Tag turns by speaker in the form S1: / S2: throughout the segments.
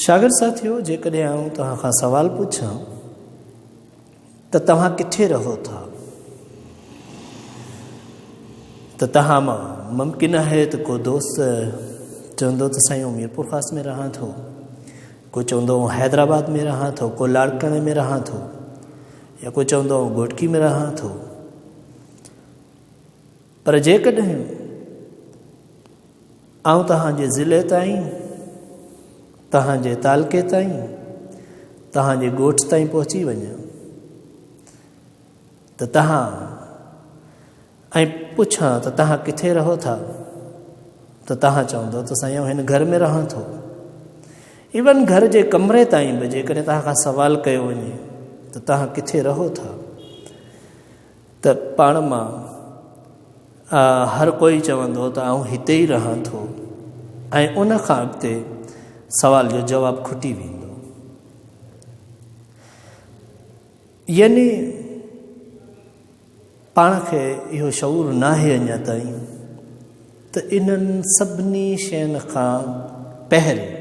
S1: शागिर्द साथियों, जेकॾहिं आऊं तव्हां खां सवाल पुछां त तव्हां किथे रहो था, त तव्हां मां मुमकिन आहे त को दोस्त चवंदो त साईं मीरपुर ख़ास में रहां थो, को चवंदो हैदराबाद में रहां थो, को लाड़काणे में रहां थो, या को चवंदो घोटकी में रहां थो। पर जेकॾहिं आऊं तव्हांजे ज़िले ताईं, तव्हांजे तालके ताईं, तव्हांजे ॻोठ ताईं पहुची वञां त तव्हां ऐं पुछां त तव्हां किथे रहो था, त तव्हां चवंदो त साईं हिन घर में रहां थो। इवन घर जे कमरे ताईं बि जेकॾहिं तव्हां खां सवाल कयो वञे त तव्हां किथे रहो था, त पाण मां हर कोई चवंदो त आऊं हिते ई रहां थो, ऐं उन खां अॻिते सवाल जो जवाबु खुटी वेंदो। यानी पाण खे इहो शऊर नाहे अञा ताईं त इन्हनि सभिनी शयुनि खां पहिरीं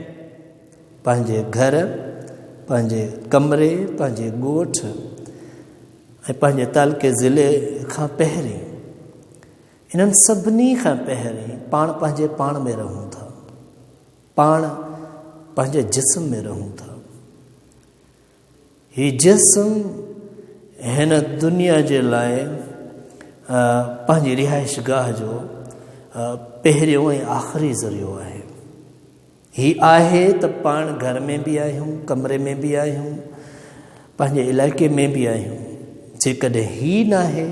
S1: पंहिंजे घर, पंहिंजे कमरे, पंहिंजे ॻोठ ऐं पंहिंजे तालके ज़िले खां पहिरीं, इन्हनि सभिनी खां पहिरीं पाण पंहिंजे पाण में रहूं था, पाण पंहिंजे जिस्म में रहूं था। हीउ जिस्म हिन दुनिया जे लाइ पंहिंजी रिहाइश गाह जो पहिरियों ऐं आख़िरी ज़रियो आहे। हीउ आहे त पाण घर में बि आहियूं, कमरे में बि आहियूं, पंहिंजे इलाइक़े में बि आहियूं। जेकॾहिं हीउ न आहे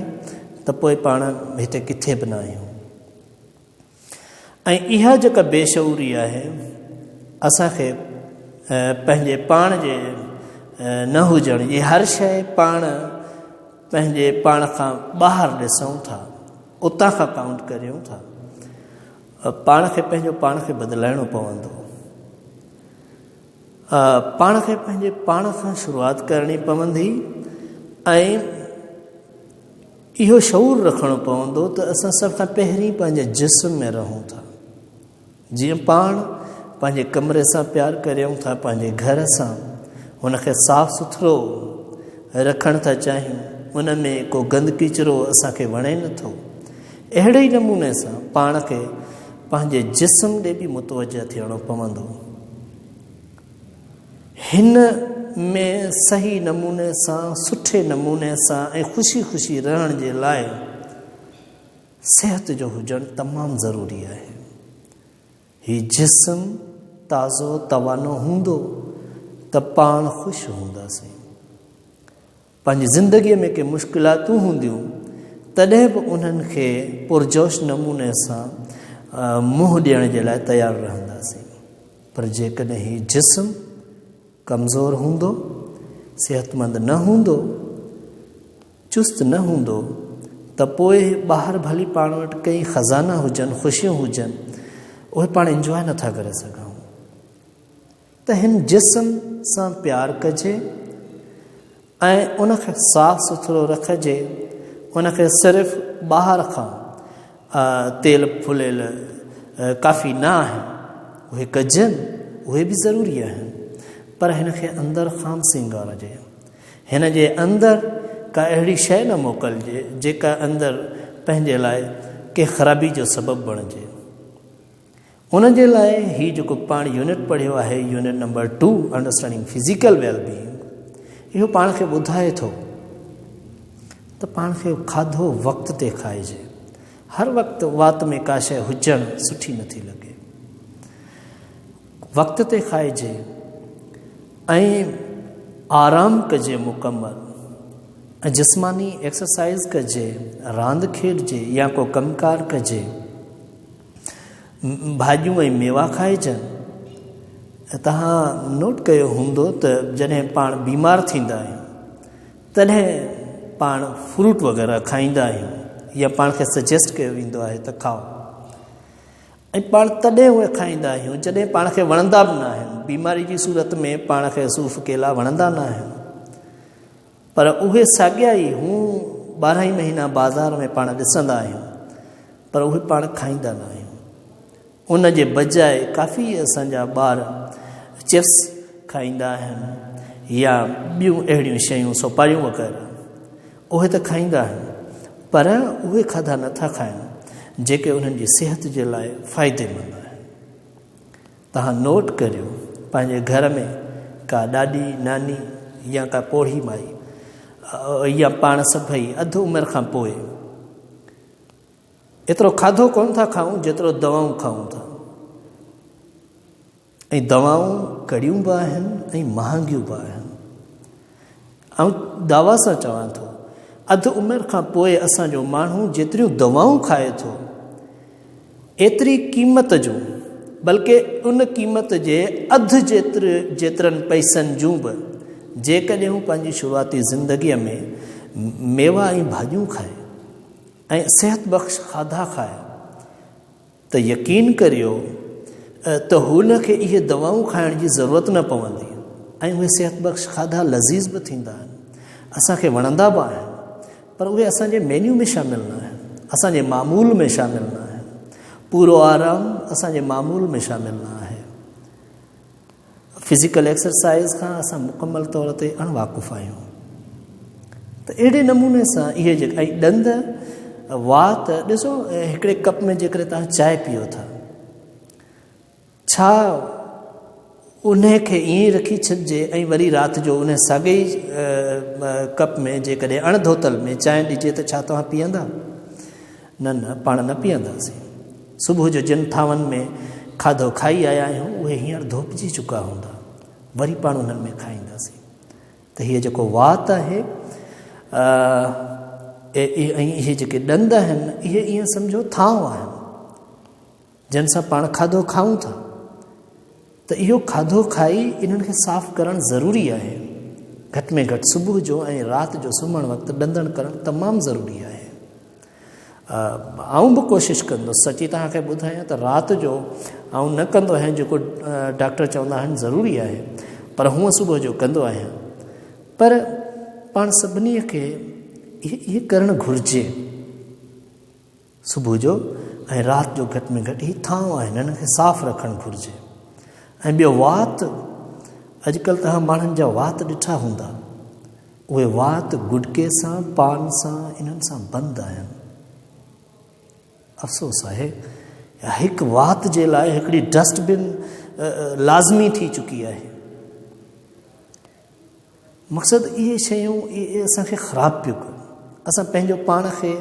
S1: त पोइ पाण हिते किथे बि न आहियूं। ऐं इहा जेका बेशऊरी आहे, असांखे पंहिंजे पाण जे न हुजण जी हर शइ पाण पंहिंजे पाण खां ॿाहिरि ॾिसूं था, उतां खां काउंट करियूं था। पाण खे पंहिंजो पाण खे बदिलाइणो पवंदो, पाण खे पंहिंजे पाण खां शुरूआति करणी पवंदी, ऐं इहो शऊर रखणो पवंदो त असां सभ खां पहिरीं पंहिंजे जिस्म में रहूं था। जीअं पाण पंहिंजे कमरे सां प्यार करियूं था, पंहिंजे घर सां हुनखे साफ़ सुथिरो रखणु था चाहियूं, उन में को गंद किचिरो असांखे वणे नथो, अहिड़े ई नमूने सां पाण खे पंहिंजे जिस्म ॾे बि मुतवजह थियणो पवंदो। हिन में सही नमूने सां, सुठे नमूने सां ऐं ख़ुशी ख़ुशी रहण जे लाइ सिहत जो हुजणु तमामु ज़रूरी आहे। हीउ जिस्म ताज़ो तवानो हूंदो त पाण ख़ुशि हूंदासीं। पंहिंजी ज़िंदगीअ में के मुश्किलातूं हूंदियूं तॾहिं बि उन्हनि खे पुरजोश नमूने सां मुंहुं ॾियण जे लाइ तयारु रहंदासीं। पर जेकॾहिं हीउ जिस्म कमज़ोर हूंदो, सिहतमंद न हूंदो, चुस्त न हूंदो, त पोइ ॿाहिरि भली पाण वटि कई ख़ज़ाना हुजनि, ख़ुशियूं हुजनि, उहे पाण इंजॉय नथा करे सघूं। त हिन जिस्म सां प्यारु कजे ऐं उनखे साफ़ सुथिरो रखिजे। उनखे सिर्फ़ु ॿाहिरि खां तेल फुलियल काफ़ी न आहे, उहे कजनि, उहे बि ज़रूरी आहिनि, पर हिन खे अंदरि खां सिंगारजे। हिन जे अंदरि का अहिड़ी शइ न मोकिलिजे जेका अंदरि पंहिंजे लाइ के ख़राबी जो सबबु बणिजे। उन जे लाइ हीउ जेको पाण यूनिट पढ़ियो आहे, unit number 2 understanding physical wellbeing, इहो पाण खे ॿुधाए थो त पाण खे खाधो वक़्त ते खाइजे। हर वक़्तु वात में का शइ हुजणु सुठी नथी लॻे। वक़्त ते खाइजे ऐं आराम कजे मुकमल, ऐं जिस्मानी एक्सरसाइज़ कजे, रांदि खेॾिजे या को कमकार कजे, भाॼियूं ऐं मेवा खाइजनि। तव्हां नोट कयो हूंदो त जॾहिं पाण बीमार थींदा आहियूं तॾहिं पाण फ्रूट वग़ैरह खाईंदा आहियूं, या पाण खे सजेस्ट कयो वेंदो आहे त खाओ, ऐं पाण तॾहिं उहे खाईंदा आहियूं जॾहिं पाण खे वणंदा बि न आहिनि। बीमारी जी सूरत में पाण खे सूफ़ केला वणंदा न आहिनि, पर उहे साॻिया ई हू 12 ई महीना बाज़ार में पाण ॾिसंदा आहियूं, पर उहे पाण खाईंदा न आहियूं। उन जे बजाए काफ़ी असांजा ॿार चिप्स खाईंदा आहिनि या ॿियूं अहिड़ियूं शयूं सोपारियूं वग़ैरह उहे त खाईंदा आहिनि, पर उहे खाधा नथा खाइनि जेके उन्हनि जी सिहत जे लाइ फ़ाइदेमंद आहिनि। तव्हां नोट करियो, पंहिंजे घर में का ॾाॾी नानी या का पोढ़ी माई या पाण सभई अधु उमिरि खां पोइ एतिरो खाधो कोन था खाऊं जेतिरो दवाऊं खाऊं था, ऐं दवाऊं कड़ियूं बि आहिनि ऐं महांगियूं बि आहिनि। ऐं दावा सां चवां थो, अधु उमिरि खां पोइ असांजो माण्हू जेतिरियूं दवाऊं खाए थो एतिरी क़ीमत जूं, बल्कि उन क़ीमत जे अधु जेतिरनि पैसनि जूं बि जेकॾहिं हू पंहिंजी शुरूआती ज़िंदगीअ में मेवा ऐं भाॼियूं खाए ऐं सिहत बख़्श खाधा खाए त यकीन करियो त हुन खे इहे दवाऊं खाइण जी ज़रूरत न पवंदी ऐं उहे सिहत बख़्श खाधा लज़ीज़ बि थींदा आहिनि, असांखे वणंदा बि आहिनि, पर उहे असांजे मेन्यू में शामिल न आहिनि, असांजे मामूल में शामिल न आहिनि। पूरो आराम असांजे मामूल में शामिल न आहे। फिज़िकल एक्सरसाइज़ खां असां मुकमल तौर ते अणवाक़ुफ़ आहियूं। त अहिड़े नमूने सां इहे जेका ऐं ॾंद वात, ॾिसो हिकिड़े कप में जेकॾहिं तव्हां चांहि पीओ था, छा उन खे ईअं ई रखी छॾिजे ऐं वरी राति जो उन साॻे ई कप में जेकॾहिं अणधोतल में चांहि ॾिजे त छा तव्हां पीअंदा? न, पाण न पीअंदासीं। सुबुह जो जिन थांवनि में खाधो खाई आया आहियूं उहे हींअर धोपिजी चुका हूंदा, वरी पाण उन्हनि में खाईंदासीं। त हीअ जेको वात आहे ऐं इहे जेके ॾंद आहिनि, इहे ईअं सम्झो थांव आहिनि जिन सां पाण खाधो खाऊं था। त इहो खाधो खाई इन्हनि खे साफ़ु करणु ज़रूरी आहे। घटि में घटि सुबुह जो ऐं राति जो सुम्हणु वक़्तु ॾंदण करणु तमामु ज़रूरी आहे। आऊं बि कोशिशि कंदुसि, सची तव्हांखे ॿुधायां त राति जो आऊं न कंदो आहियां जेको डॉक्टर चवंदा आहिनि ज़रूरी आहे, पर हूअं सुबुह जो कंदो आहियां। पर पाण सभिनी खे इहे करणु घुरिजे, सुबुह जो ऐं राति जो घटि में घटि हीअ थांव आहिनि, हिननि खे साफ़ु रखणु घुरिजे। ऐं ॿियो वात, अॼुकल्ह तव्हां माण्हुनि जा वात ॾिठा हूंदा, उहे वात गुटके सां, पान सां, इन्हनि सां बंदि आहिनि। अफ़सोस आहे, हिकु वात जे लाइ हिकिड़ी डस्टबिन लाज़मी थी चुकी आहे। मक़सदु इहे शयूं इहे असांखे ख़राबु पियूं कनि, असां पंहिंजो पाण खे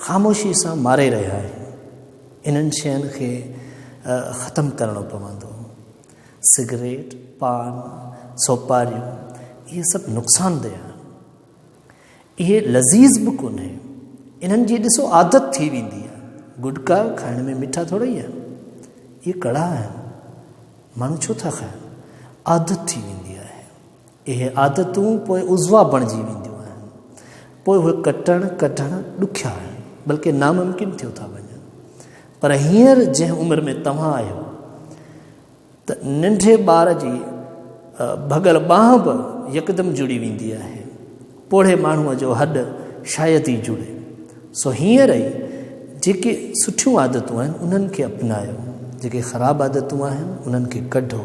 S1: ख़ामोशी सां मारे रहिया आहियूं। इन्हनि शयुनि खे ख़तमु करणो पवंदो। सिगरेट, पान, सोपारियूं, इहे सभु नुक़सानदेह आहिनि, इहे लज़ीज़ बि कोन्हे। इन्हनि जी ॾिसो आदत थी वेंदी आहे। गुटका खाइण में मिठा थोरा ई आहिनि, इहे कड़ा आहिनि, माण्हू छो था खाइनि? आदत थी वेंदी आहे। इहे आदतूं पोइ उज़वा बणिजी वेंदियूं आहिनि, पोइ उहे कढणु ॾुखिया आहिनि, बल्कि नामुमकिन थियो था वञनि। पर हींअर जंहिं उमिरि में तव्हां आहियो त नंढे ॿार जी भॻल ॿांह बि यकदमि जुड़ी वेंदी आहे, पोढ़े माण्हूअ जो हॾु शायदि ई जुड़े। सो हींअर ई जेके सुठियूं आदतूं आहिनि उन्हनि खे अपनायो, जेके ख़राबु आदतूं आहिनि उन्हनि खे कढो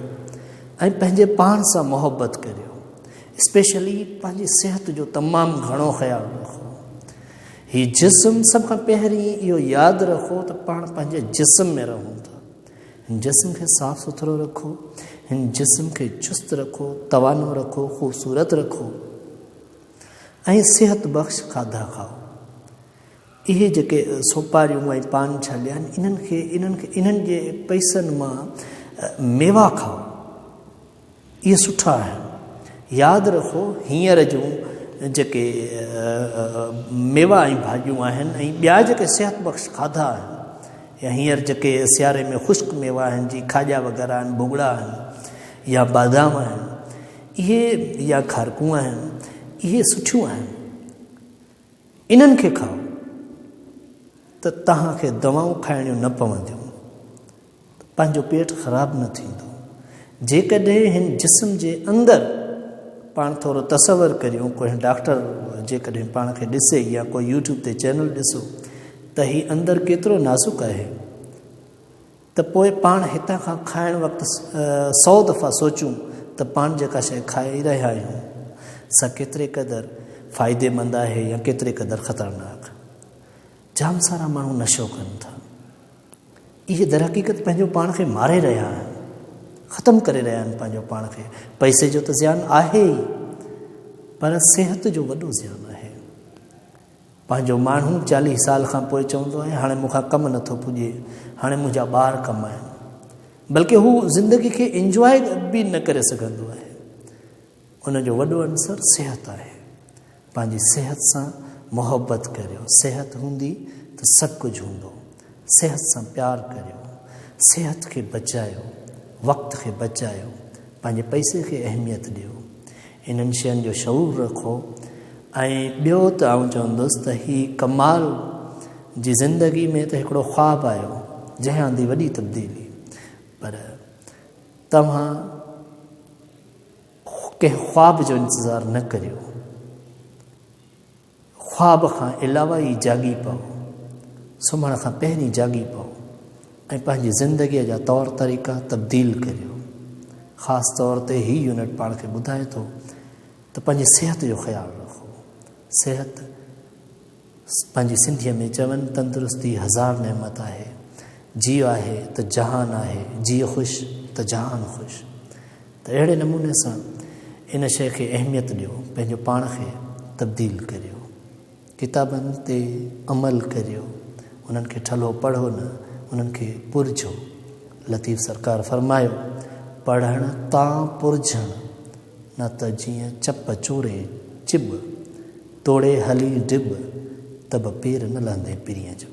S1: ऐं पंहिंजे पाण सां मुहबत करियो। स्पेशली पंहिंजी सिहत जो तमामु घणो ख़्यालु रखो। हीउ जिस्म, सभ खां पहिरीं इहो यादि रखो त पाण पंहिंजे जिस्म में रहूं था। हिन जिस्म खे साफ़ु सुथिरो रखो, हिन जिस्म खे चुस्त रखो, तवानो रखो, ख़ूबसूरत रखो ऐं सिहत बख़्श खाधा खाओ। इहे जेके सोपारियूं ऐं पान छलिया आहिनि, इन्हनि जे पैसनि मां मेवा खाओ, इहे सुठा आहिनि। यादि रखो, हींअर जूं जेके मेवा ऐं भाॼियूं आहिनि ऐं ॿिया जेके सिहत बख़्श खाधा आहिनि, या हींअर जेके सियारे में ख़ुश्क मेवा आहिनि, जीअं खाॼा वग़ैरह आहिनि, भुॻड़ा आहिनि या बादाम आहिनि, इहे या खारकूं आहिनि, इहे सुठियूं आहिनि। इन्हनि खे खाओ त तव्हांखे दवाऊं खाइणियूं न पवंदियूं, पंहिंजो पेट ख़राबु न थींदो। जेकॾहिं हिन जिस्म जे अंदरि पाण थोरो तसवर करियूं, कोई डॉक्टर जेकॾहिं पाण खे ॾिसे या कोई यूट्यूब ते चैनल ॾिसो त हीउ अंदरि केतिरो नाज़ुक आहे, त पोइ पाण हितां खां खाइण वक़्तु 100 दफ़ा सोचूं त त पाण जेका शइ खाई रहिया आहियूं सा केतिरे क़दुरु फ़ाइदेमंद आहे या केतिरे क़दुरु ख़तरनाक। जाम सारा माण्हू नशो कनि था। इहे दर हक़ीक़त पंहिंजो पाण खे मारे रहिया आहिनि, ख़तमु करे रहिया आहिनि पंहिंजो पाण खे। पैसे जो त ज़ियान आहे ई, पर सिहत जो वॾो ज़ियान आहे। पंहिंजो माण्हू 40 साल खां पोइ चवंदो आहे हाणे मूंखां कमु नथो पुॼे, हाणे मुंहिंजा ॿार कमाइनि, बल्कि हू ज़िंदगी खे इंजॉय बि न करे सघंदो आहे। उनजो वॾो अंसर सिहत आहे। पंहिंजी सिहत सां मोहबत करियो। सिहत हूंदी त सभु कुझु हूंदो। सिहत सां प्यारु करियो, सिहत खे बचायो, वक़्त खे बचायो, पंहिंजे पैसे खे अहमियत ॾियो। इन्हनि शयुनि जो शऊर रखो। ऐं ॿियो त आउं चवंदुसि त ही कमाल जी ज़िंदगी में त हिकिड़ो ख़्वाबु आयो जंहिं आंदी वॾी तब्दीली, पर तव्हां कंहिं ख़्वाब जो इंतज़ारु न करियो। ख़्वाब खां अलावा ई जाॻी पओ, सुम्हण खां पहिरीं जाॻी पओ ऐं पंहिंजी ज़िंदगीअ जा तौर तरीक़ा तब्दील करियो। ख़ासि तौर ते ही यूनिट पाण खे ॿुधाए थो त पंहिंजी सिहत जो ख़्यालु रखो। सिहत, पंहिंजी सिंधीअ में चवनि तंदुरुस्ती 1000 नेमत आहे। जियो आहे त जहान आहे, जियो ख़ुशि त जहान ख़ुशि। त अहिड़े नमूने सां इन शइ खे अहमियत ॾियो, पंहिंजो पाण खे तब्दील करियो, किताबनि ते अमल करियो, उन्हनि खे ठलो पढ़ो न, उन्हनि खे पुरझो। लतीफ़ सरकार फरमायो, पढ़ण तां पुरझण न त जीअं चप चोरे चिब, तोड़े हली डिब, तब पेर न लहंदे पिरीअ जो।